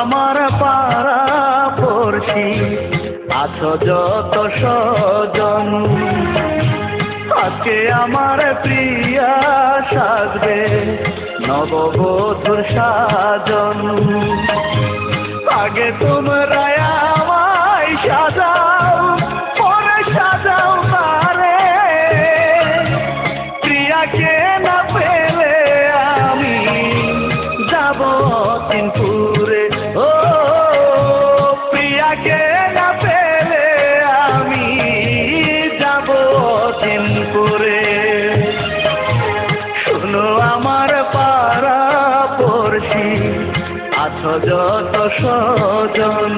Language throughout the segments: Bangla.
আমার পাড়া পড়শি আছো যত স্বজন, আজকে আমার প্রিয়া সাজবে নববধূর সাজন। আগে তোমরা আমায় সাজাও, পরে সাজাও তারে, প্রিয়াকে না পেলে আমি যাব অচিনপুরে। ও প্রিয়াকে না পেলে আমি যাব অচিনপুরে। শোনো আমার পাড়া পড়শি আছো যত স্বজন,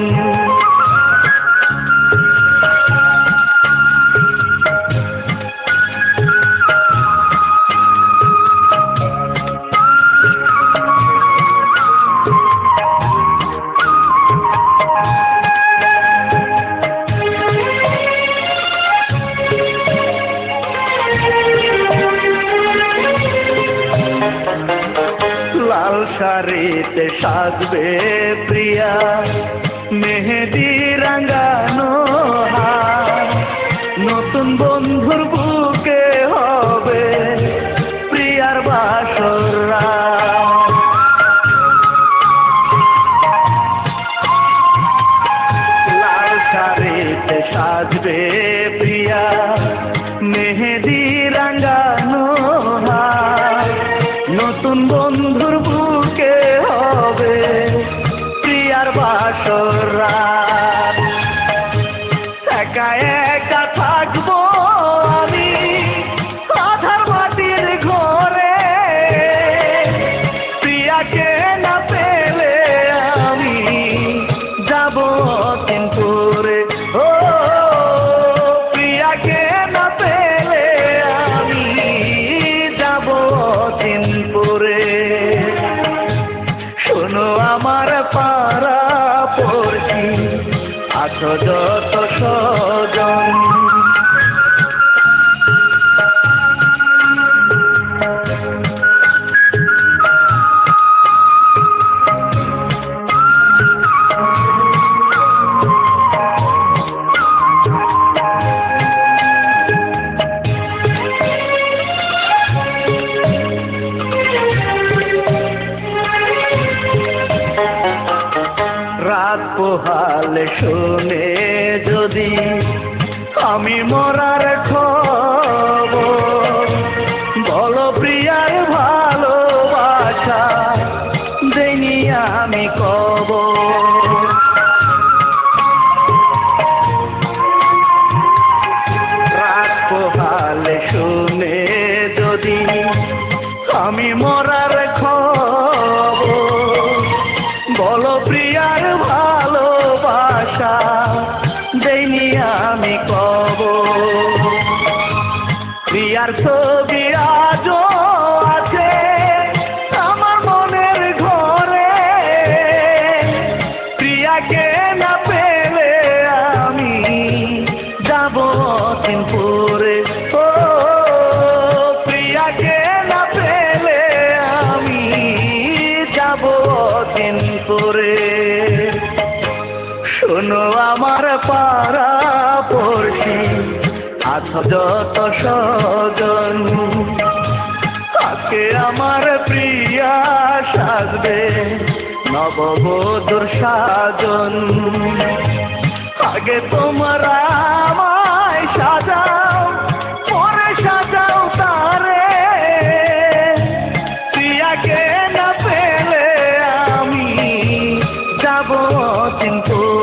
লাল শাড়িতে সাজবে প্রিয়া, মেহেদি রাঙানো হাত, নতুন বন্ধুর বুকে হবে প্রিয়ার বাসর রাত। লাল শাড়িতে সাজবে প্রিয়া, মেহেদি রাঙানো হাত, নতুন বন্ধুর বুকে হবে প্রিয়ার বাসর রাত। একা একা থাকবো আমি আধার মাটির ঘরে, প্রিয়াকে না পেলে আমি যাব অচিনপুরে। ও প্রিয়াকে না পেলে আমি যাব অচিনপুরে। শোনো আমার পাড়া পড়শি আছো যত স্বজন, রাত পোহালে শুনে যদি আমি মরার খবর, বলো প্রিয়ার ভালোবাসা দেইনি আমি কবর। রাত পোহালে শুনে যদি আমি মরার খবর, বলো প্রিয়ার ভালোবাসা দেইনি আমি কবর। প্রিয়ার ছবি আজও আছে আমার মনের ঘরে, প্রিয়াকে না পেলে আমি যাব অচিনপুরে। ও প্রিয়াকে না পেলে আমি যাব অচিনপুরে। শোনো আমার পাড়া পড়শি আছো যত স্বজন, আজকে আমার প্রিয়া সাজবে নববধূর সাজন। আগে তোমরা আমায় সাজাও, পরে সাজাও তারে, প্রিয়াকে না পেলে আমি যাব অচিনপুরে।